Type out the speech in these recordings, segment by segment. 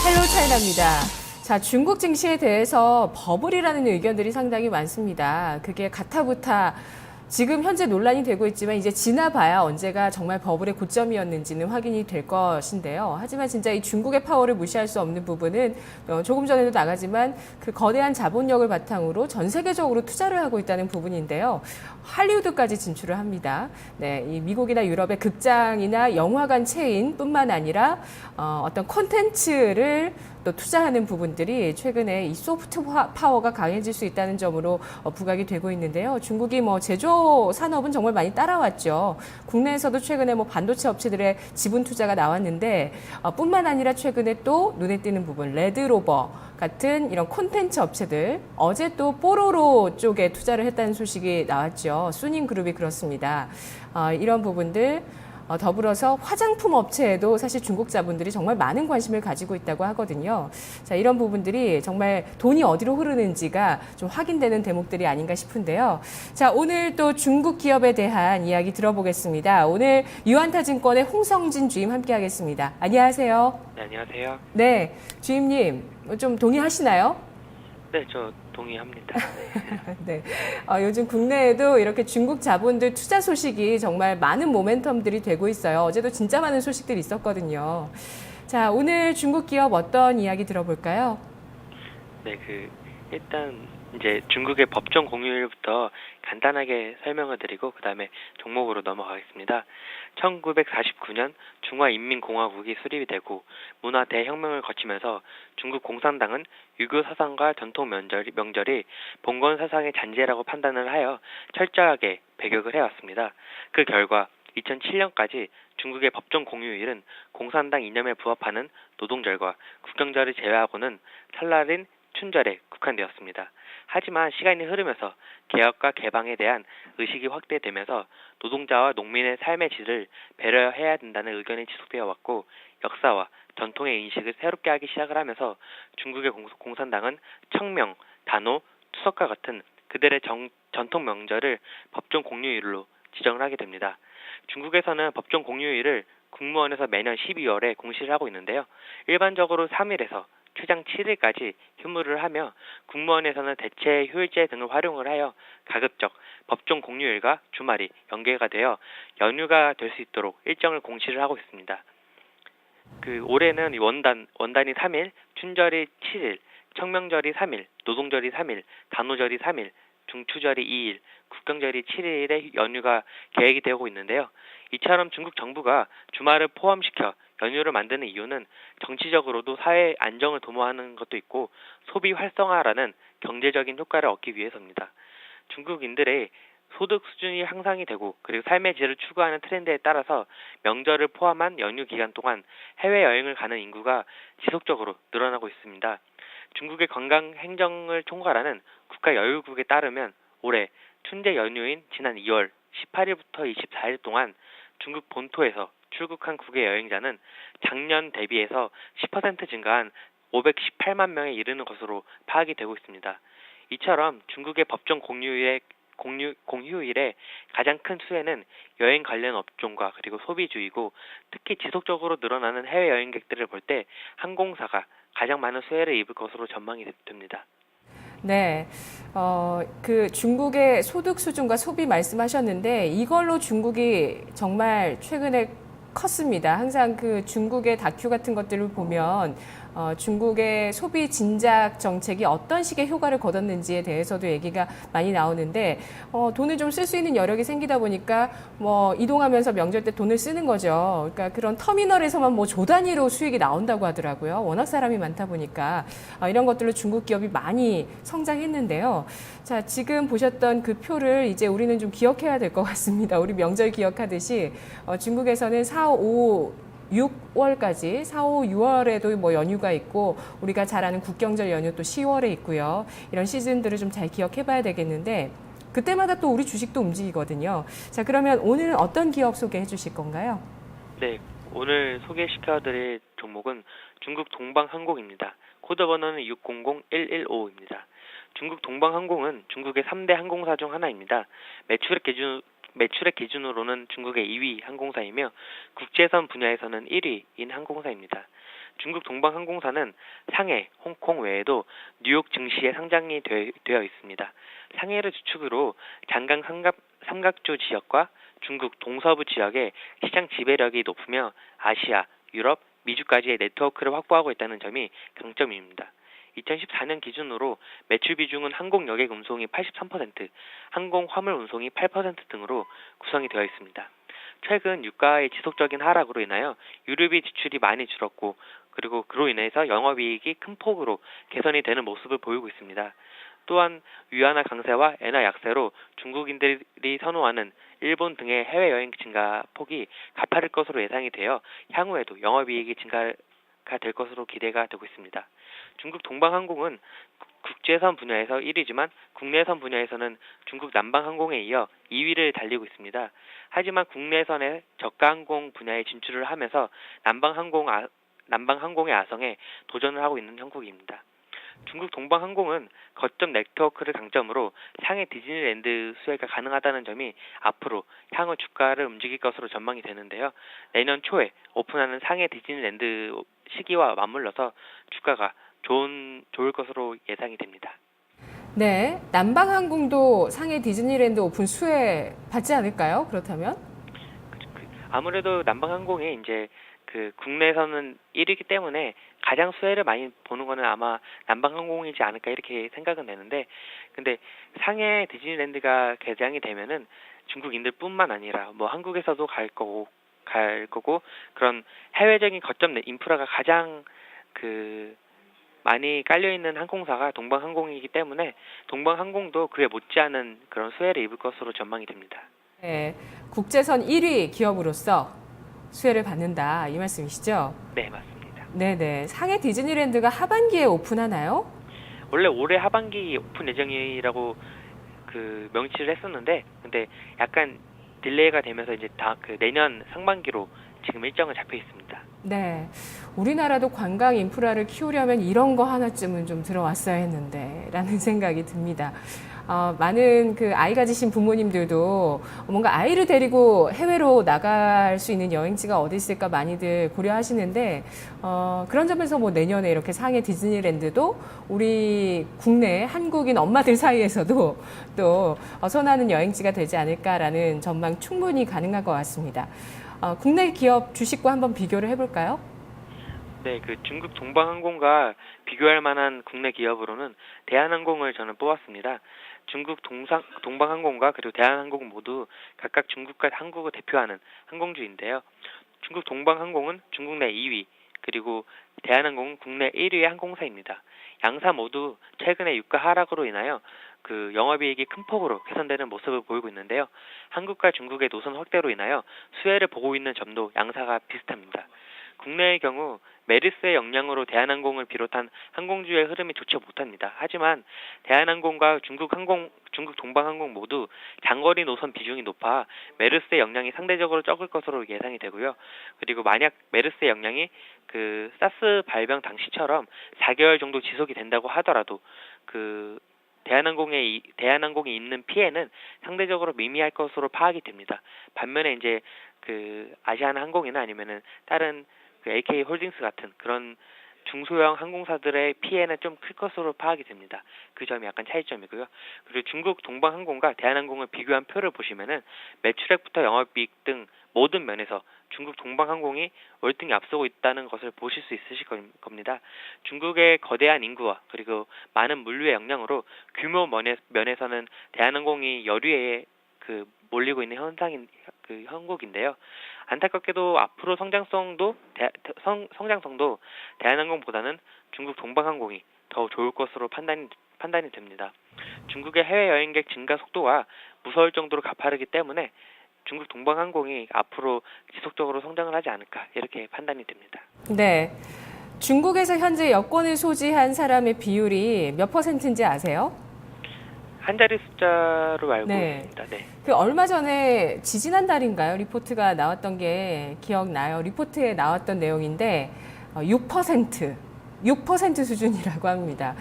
헬로 차이나입니다. 자, 중국 증시에 대해서 버블이라는 의견들이 상당히 많습니다. 그게 가타부타 지금 현재 논란이 되고 있지만 이제 지나봐야 언제가 정말 버블의 고점이었는지는 확인이 될 것인데요. 하지만 진짜 이 중국의 파워를 무시할 수 없는 부분은 조금 전에도 나가지만 그 거대한 자본력을 바탕으로 전 세계적으로 투자를 하고 있다는 부분인데요. 할리우드까지 진출을 합니다. 네, 이 미국이나 유럽의 극장이나 영화관 체인뿐만 아니라 어떤 콘텐츠를 또 투자하는 부분들이 최근에 이 소프트 파워가 강해질 수 있다는 점으로 부각이 되고 있는데요. 중국이 뭐 제조 산업은 정말 많이 따라왔죠. 국내에서도 최근에 뭐 반도체 업체들의 지분 투자가 나왔는데 뿐만 아니라 최근에 또 눈에 띄는 부분 레드로버 같은 이런 콘텐츠 업체들 어제 또 뽀로로 쪽에 투자를 했다는 소식이 나왔죠. 수닝그룹이 그렇습니다. 이런 부분들 더불어서 화장품 업체에도 사실 중국 자본들이 정말 많은 관심을 가지고 있다고 하거든요. 자, 이런 부분들이 정말 돈이 어디로 흐르는지가 좀 확인되는 대목들이 아닌가 싶은데요. 자, 오늘 또 중국 기업에 대한 이야기 들어보겠습니다. 오늘 유한타증권의 홍성진 주임 함께하겠습니다. 안녕하세요. 네, 안녕하세요. 네, 주임님 좀 동의하시나요? 네, 저 동의합니다. 네. 요즘 국내에도 이렇게 중국 자본들 투자 소식이 정말 많은 모멘텀들이 되고 있어요. 어제도 진짜 많은 소식들이 있었거든요. 자, 오늘 중국 기업 어떤 이야기 들어볼까요? 네, 일단 이제 중국의 법정 공휴일부터 간단하게 설명을 드리고 그다음에 종목으로 넘어가겠습니다. 1949년 중화인민공화국이 수립이 되고 문화 대혁명을 거치면서 중국 공산당은 유교 사상과 전통 명절이 봉건 사상의 잔재라고 판단을 하여 철저하게 배격을 해왔습니다. 그 결과 2007년까지 중국의 법정 공휴일은 공산당 이념에 부합하는 노동절과 국경절을 제외하고는 설날인 춘절에 국한되었습니다. 하지만 시간이 흐르면서 개혁과 개방에 대한 의식이 확대되면서 노동자와 농민의 삶의 질을 배려해야 된다는 의견이 지속되어 왔고 역사와 전통의 인식을 새롭게 하기 시작을 하면서 중국의 공산당은 청명, 단오, 추석과 같은 그들의 전통 명절을 법정 공휴일로 지정을 하게 됩니다. 중국에서는 법정 공휴일을 국무원에서 매년 12월에 공시를 하고 있는데요. 일반적으로 3일에서 최장 7일까지 휴무를 하며 국무원에서는 대체 휴일제 등을 활용을 하여 가급적 법정 공휴일과 주말이 연계가 되어 연휴가 될 수 있도록 일정을 공시를 하고 있습니다. 올해는 원단이 3일, 춘절이 7일, 청명절이 3일, 노동절이 3일, 단오절이 3일, 중추절이 2일, 국경절이 7일의 연휴가 계획이 되고 있는데요. 이처럼 중국 정부가 주말을 포함시켜 연휴를 만드는 이유는 정치적으로도 사회 안정을 도모하는 것도 있고 소비 활성화라는 경제적인 효과를 얻기 위해서입니다. 중국인들의 소득 수준이 향상이 되고 그리고 삶의 질을 추구하는 트렌드에 따라서 명절을 포함한 연휴 기간 동안 해외여행을 가는 인구가 지속적으로 늘어나고 있습니다. 중국의 관광 행정을 총괄하는 국가여유국에 따르면 올해 춘제 연휴인 지난 2월 18일부터 24일 동안 중국 본토에서 출국한 국외 여행자는 작년 대비해서 10% 증가한 518만 명에 이르는 것으로 파악이 되고 있습니다. 이처럼 중국의 법정 공휴일의 가장 큰 수혜는 여행 관련 업종과 그리고 소비주이고 특히 지속적으로 늘어나는 해외 여행객들을 볼 때 항공사가 가장 많은 수혜를 입을 것으로 전망이 됩니다. 네. 그 중국의 소득 수준과 소비 말씀하셨는데 이걸로 중국이 정말 최근에 컸습니다. 항상 그 중국의 다큐 같은 것들을 보면 중국의 소비 진작 정책이 어떤 식의 효과를 거뒀는지에 대해서도 얘기가 많이 나오는데 돈을 좀 쓸 수 있는 여력이 생기다 보니까 뭐 이동하면서 명절 때 돈을 쓰는 거죠. 그러니까 그런 터미널에서만 뭐 조 단위로 수익이 나온다고 하더라고요. 워낙 사람이 많다 보니까 이런 것들로 중국 기업이 많이 성장했는데요. 자, 지금 보셨던 그 표를 이제 우리는 좀 기억해야 될 것 같습니다. 우리 명절 기억하듯이 중국에서는 4, 5, 6월까지 4, 5, 6월에도 뭐 연휴가 있고 우리가 잘 아는 국경절 연휴 또 10월에 있고요. 이런 시즌들을 좀 잘 기억해 봐야 되겠는데 그때마다 또 우리 주식도 움직이거든요. 자, 그러면 오늘은 어떤 기업 소개해 주실 건가요? 네, 오늘 소개시켜드릴 종목은 중국 동방항공입니다. 코드 번호는 600115입니다. 중국 동방항공은 중국의 3대 항공사 중 하나입니다. 매출액 매출액 기준으로는 중국의 2위 항공사이며 국제선 분야에서는 1위인 항공사입니다. 중국 동방항공사는 상해, 홍콩 외에도 뉴욕 증시에 상장이 되어 있습니다. 상해를 주축으로 장강 삼각주 지역과 중국 동서부 지역의 시장 지배력이 높으며 아시아, 유럽, 미주까지의 네트워크를 확보하고 있다는 점이 강점입니다. 2014년 기준으로 매출 비중은 항공 여객 운송이 83%, 항공 화물 운송이 8% 등으로 구성이 되어 있습니다. 최근 유가의 지속적인 하락으로 인하여 유류비 지출이 많이 줄었고 그리고 그로 인해서 영업이익이 큰 폭으로 개선이 되는 모습을 보이고 있습니다. 또한 위안화 강세와 엔화 약세로 중국인들이 선호하는 일본 등의 해외여행 증가 폭이 가파를 것으로 예상이 되어 향후에도 영업이익이 증가가 될 것으로 기대가 되고 있습니다. 중국 동방항공은 국제선 분야에서 1위지만 국내선 분야에서는 중국 남방항공에 이어 2위를 달리고 있습니다. 하지만 국내선의 저가항공 분야에 진출을 하면서 남방항공의 아성에 도전을 하고 있는 형국입니다. 중국 동방항공은 거점 네트워크를 강점으로 상해 디즈니랜드 수혜가 가능하다는 점이 앞으로 향후 주가를 움직일 것으로 전망이 되는데요. 내년 초에 오픈하는 상해 디즈니랜드 시기와 맞물려서 주가가 좋을 것으로 예상이 됩니다. 네, 남방항공도 상해 디즈니랜드 오픈 수혜 받지 않을까요? 그렇다면? 아무래도 남방항공이 이제 국내에서는 1위이기 때문에 가장 수혜를 많이 보는 거는 아마 남방항공이지 않을까 이렇게 생각은 되는데, 근데 상해 디즈니랜드가 개장이 되면은 중국인들뿐만 아니라 뭐 한국에서도 갈 거고 그런 해외적인 거점 인프라가 가장 많이 깔려 있는 항공사가 동방항공이기 때문에 동방항공도 그에 못지않은 그런 수혜를 입을 것으로 전망이 됩니다. 네, 국제선 1위 기업으로서 수혜를 받는다 이 말씀이시죠? 네, 맞습니다. 네네. 상해 디즈니랜드가 하반기에 오픈하나요? 원래 올해 하반기 오픈 예정이라고 명치를 했었는데, 근데 약간 딜레이가 되면서 이제 내년 상반기로 지금 일정은 잡혀 있습니다. 네. 우리나라도 관광 인프라를 키우려면 이런 거 하나쯤은 좀 들어왔어야 했는데 라는 생각이 듭니다. 많은 아이 가지신 부모님들도 뭔가 아이를 데리고 해외로 나갈 수 있는 여행지가 어디 있을까 많이들 고려하시는데 그런 점에서 뭐 내년에 이렇게 상해 디즈니랜드도 우리 국내 한국인 엄마들 사이에서도 또 선호하는 여행지가 되지 않을까라는 전망 충분히 가능할 것 같습니다. 국내 기업 주식과 한번 비교를 해볼까요? 네, 중국 동방항공과 비교할 만한 국내 기업으로는 대한항공을 저는 뽑았습니다. 중국 동방항공과 그리고 대한항공 모두 각각 중국과 한국을 대표하는 항공주인데요. 중국 동방항공은 중국 내 2위, 그리고 대한항공은 국내 1위의 항공사입니다. 양사 모두 최근의 유가 하락으로 인하여 영업이익이 큰 폭으로 개선되는 모습을 보이고 있는데요. 한국과 중국의 노선 확대로 인하여 수혜를 보고 있는 점도 양사가 비슷합니다. 국내의 경우 메르스의 영향으로 대한항공을 비롯한 항공주의 흐름이 좋지 못합니다. 하지만 대한항공과 중국 동방항공 모두 장거리 노선 비중이 높아 메르스의 영향이 상대적으로 적을 것으로 예상이 되고요. 그리고 만약 메르스의 영향이 사스 발병 당시처럼 4개월 정도 지속이 된다고 하더라도 대한항공이 입는 피해는 상대적으로 미미할 것으로 파악이 됩니다. 반면에 이제 아시아나항공이나 아니면은 다른 AK 홀딩스 같은 그런 중소형 항공사들의 피해는 좀 클 것으로 파악이 됩니다. 그 점이 약간 차이점이고요. 그리고 중국 동방항공과 대한항공을 비교한 표를 보시면은 매출액부터 영업이익 등 모든 면에서 중국 동방항공이 월등히 앞서고 있다는 것을 보실 수 있으실 겁니다. 중국의 거대한 인구와 그리고 많은 물류의 영향으로 규모 면에서는 대한항공이 여류에 몰리고 있는 형국인데요. 안타깝게도 앞으로 성장성도 대한항공보다는 중국 동방항공이 더 좋을 것으로 판단이 됩니다. 중국의 해외 여행객 증가 속도가 무서울 정도로 가파르기 때문에 중국 동방항공이 앞으로 지속적으로 성장을 하지 않을까 이렇게 판단이 됩니다. 네. 중국에서 현재 여권을 소지한 사람의 비율이 몇 %인지 아세요? 한 자리 숫자로 알고 있습니다. 네. 얼마 전에 지지난달인가요? 리포트가 나왔던 게 기억나요. 리포트에 나왔던 내용인데 6%. 6% 수준이라고 합니다.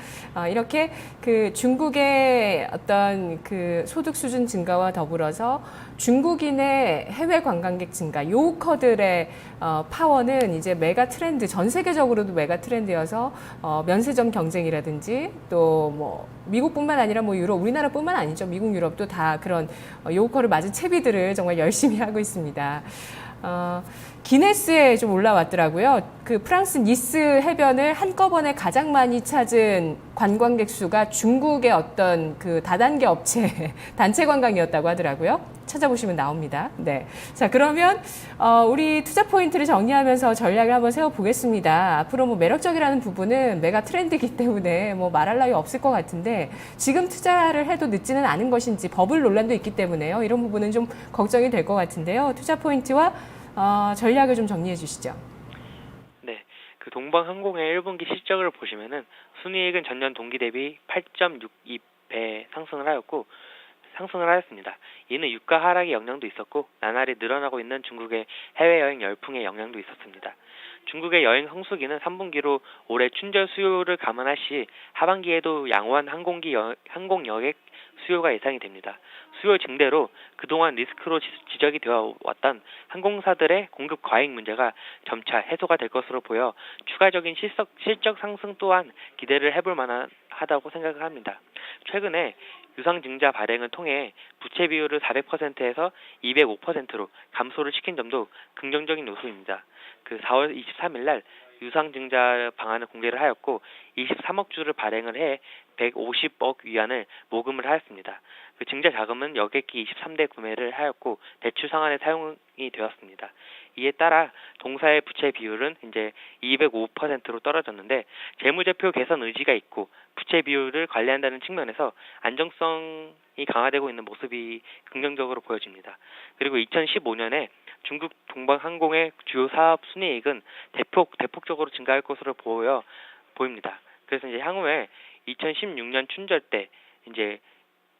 이렇게 그 중국의 어떤 그 소득 수준 증가와 더불어서 중국인의 해외 관광객 증가, 요커들의 파워는 이제 메가 트렌드, 전 세계적으로도 메가 트렌드여서 면세점 경쟁이라든지 또 뭐 미국뿐만 아니라 뭐 유럽, 우리나라뿐만 아니죠. 미국, 유럽도 다 그런 요커를 맞은 채비들을 정말 열심히 하고 있습니다. 기네스에 좀 올라왔더라고요. 그 프랑스 니스 해변을 한꺼번에 가장 많이 찾은 관광객 수가 중국의 어떤 그 다단계 업체 단체 관광이었다고 하더라고요. 찾아보시면 나옵니다. 네. 자, 그러면 우리 투자 포인트를 정리하면서 전략을 한번 세워보겠습니다. 앞으로 뭐 매력적이라는 부분은 메가 트렌드이기 때문에 뭐 말할 나위 없을 것 같은데 지금 투자를 해도 늦지는 않은 것인지 버블 논란도 있기 때문에요. 이런 부분은 좀 걱정이 될 것 같은데요. 투자 포인트와 전략을 좀 정리해 주시죠. 네, 그 동방항공의 1분기 실적을 보시면은 순이익은 전년 동기 대비 8.62배 상승을 하였습니다. 이는 유가 하락의 영향도 있었고 나날이 늘어나고 있는 중국의 해외여행 열풍의 영향도 있었습니다. 중국의 여행 성수기는 3분기로 올해 춘절 수요를 감안할 시 하반기에도 양호한 항공 여객 수요가 예상이 됩니다. 수요 증대로 그동안 리스크로 지적이 되어 왔던 항공사들의 공급 과잉 문제가 점차 해소가 될 것으로 보여 추가적인 실적 상승 또한 기대를 해볼 만하다고 생각을 합니다. 최근에 유상증자 발행을 통해 부채 비율을 400%에서 205%로 감소를 시킨 점도 긍정적인 요소입니다. 그 4월 23일 날 유상증자 방안을 공개를 하였고 23억 주를 발행을 해 150억 위안을 모금을 하였습니다. 그 증자 자금은 여객기 23대 구매를 하였고 대출 상환에 사용이 되었습니다. 이에 따라 동사의 부채 비율은 이제 205%로 떨어졌는데 재무제표 개선 의지가 있고 부채 비율을 관리한다는 측면에서 안정성이 강화되고 있는 모습이 긍정적으로 보여집니다. 그리고 2015년에 중국 동방항공의 주요 사업 순이익은 대폭적으로 증가할 것으로 보입니다. 그래서 이제 향후에 2016년 춘절 때 이제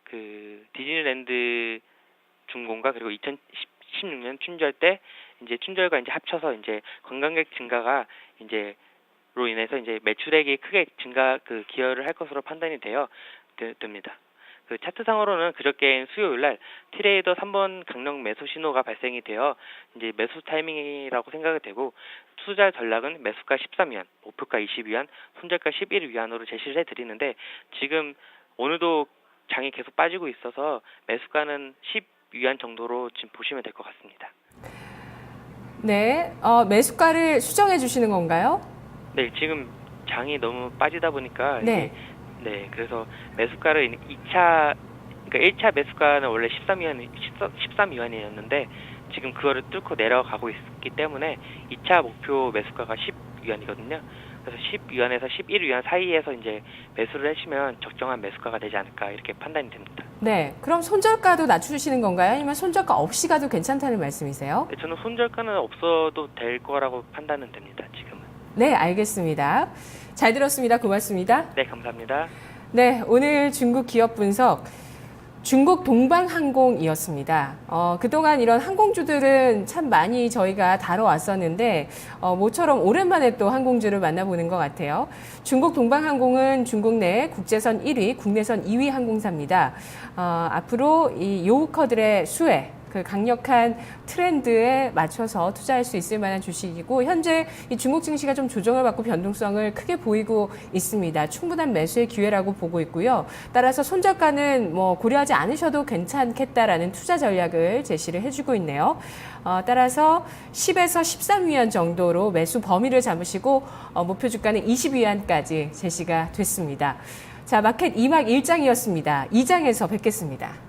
그 디즈니랜드 준공과 그리고 2016년 춘절 때 이제 춘절과 이제 합쳐서 이제 관광객 증가가 이제 로 인해서 이제 매출액이 크게 기여를 할 것으로 판단이 됩니다. 그 차트상으로는 그저께 수요일 날 트레이더 3번 강력 매수 신호가 발생이 되어 이제 매수 타이밍이라고 생각이 되고 투자 전략은 매수가 13위안, 목표가 20위안, 손절가 11위안으로 제시를 해드리는데 지금 오늘도 장이 계속 빠지고 있어서 매수가는 10위안 정도로 지금 보시면 될 것 같습니다. 네, 매수가를 수정해 주시는 건가요? 네, 지금 장이 너무 빠지다 보니까 네. 네, 그래서 매수가를 1차 매수가는 원래 13위안이었는데 지금 그거를 뚫고 내려가고 있기 때문에 2차 목표 매수가가 10위안이거든요. 그래서 10위안에서 11위안 사이에서 이제 매수를 하시면 적정한 매수가가 되지 않을까 이렇게 판단이 됩니다. 네, 그럼 손절가도 낮추시는 건가요? 아니면 손절가 없이 가도 괜찮다는 말씀이세요? 네, 저는 손절가는 없어도 될 거라고 판단은 됩니다, 지금은. 네, 알겠습니다. 잘 들었습니다. 고맙습니다. 네, 감사합니다. 네, 오늘 중국 기업 분석 중국 동방항공이었습니다. 그동안 이런 항공주들은 참 많이 저희가 다뤄왔었는데 모처럼 오랜만에 또 항공주를 만나보는 것 같아요. 중국 동방항공은 중국 내 국제선 1위, 국내선 2위 항공사입니다. 앞으로 이 요우커들의 수혜, 그 강력한 트렌드에 맞춰서 투자할 수 있을 만한 주식이고 현재 이 중국 증시가 좀 조정을 받고 변동성을 크게 보이고 있습니다. 충분한 매수의 기회라고 보고 있고요. 따라서 손절가는 뭐 고려하지 않으셔도 괜찮겠다라는 투자 전략을 제시를 해주고 있네요. 따라서 10에서 13위안 정도로 매수 범위를 잡으시고 목표 주가는 20위안까지 제시가 됐습니다. 자, 마켓 2막 1장이었습니다. 2장에서 뵙겠습니다.